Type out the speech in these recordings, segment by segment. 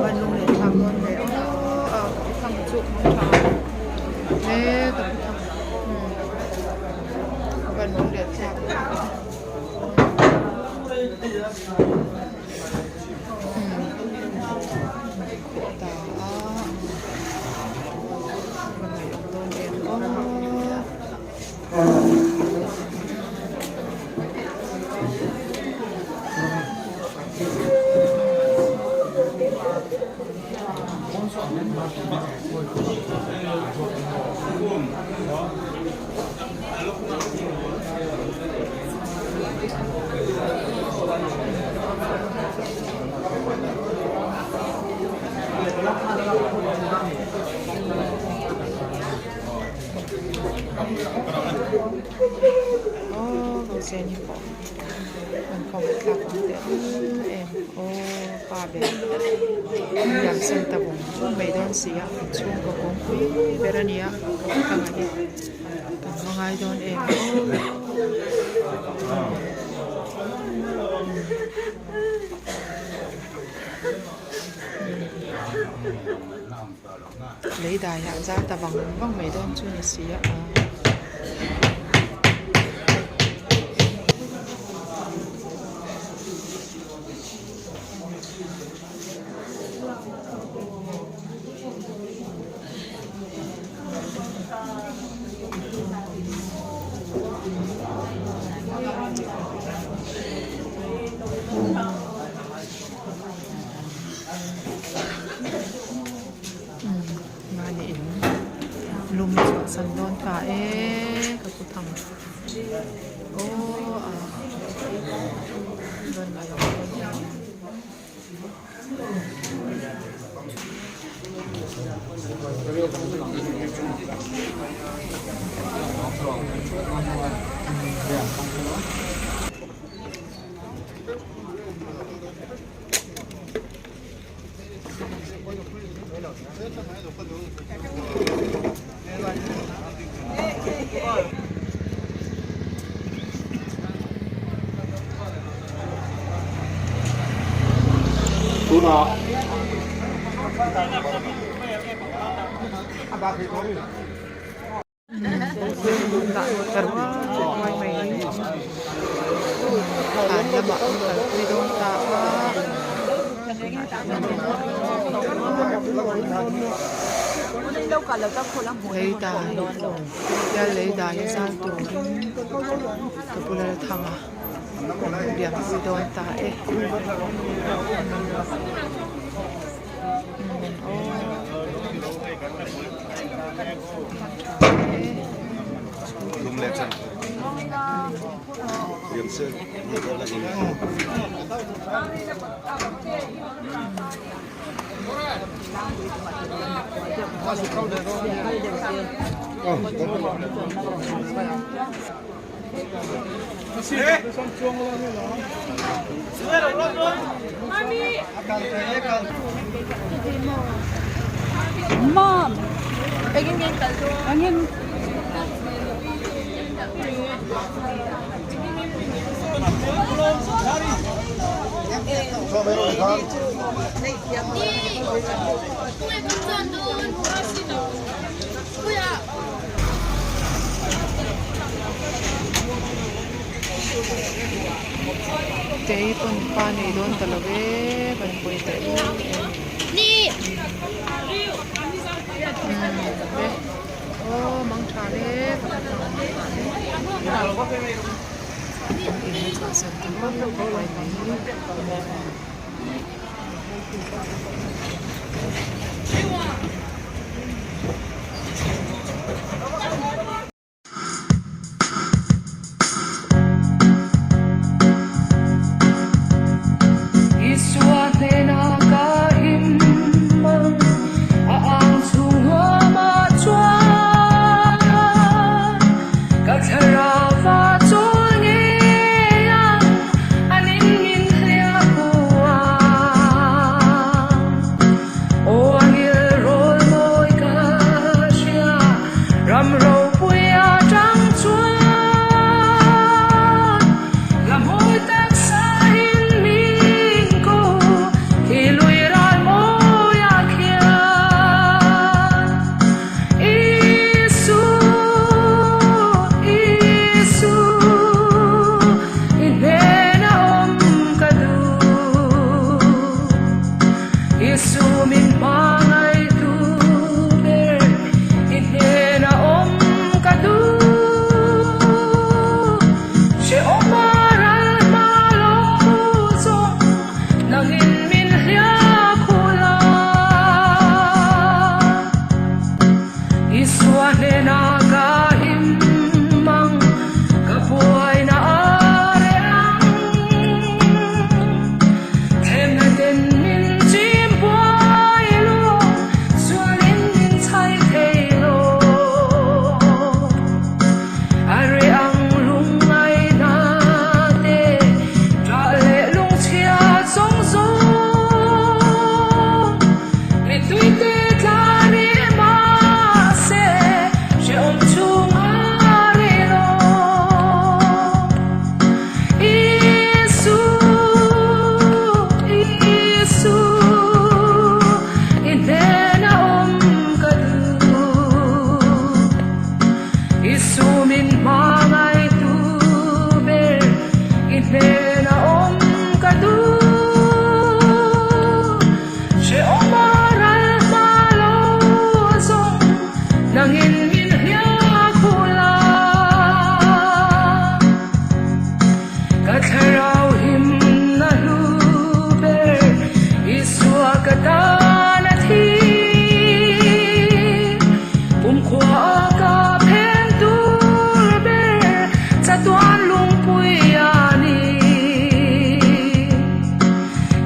Ban luôn để thằng con để thằng chụp mong chó nè tập ban luôn để chạm của ta ban này ông tôn đèn cậu xe như bỏ mình không phải là con em ba bé làm sinh tập bụng mấy đòn xí á chung có con quý bé đó nhỉ càng ngày đòn em lấy đài hạ ra ta vòng mấy đòn chung xí á lùm chọn sân đón cả các cô thằng đơn này Tuna. lấy đài ra tù cái bữa là thằng điểm gì đâu tại Lum lên chân. Điểm sơn. Như đó là gì? Mom, pengen Tay pun pani doon talaga ban po ito ni mang chale ini kawasan tempat Isu min mangai tu ber inena om kadu she omaral malo zo nangin min hlia khula iswa nena ka himmang kapuai na areang them na den min chim boy lo sualin min chai thelo areang lung ai na te tra le lung chia song zo mi tui te tla ni ma se she om chung are lo Isu Isu inena om kadu Isu min mangai tu ber inena om kadu she omaral malo zong nangin min hlia khula katharau him na lu ber iswa katana thi khwa ka phen tur ber chatuan lung pui ani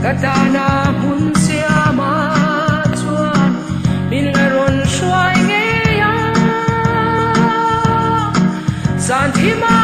katana mun sia ma chuan min ngaron shwai nge ya san thi ma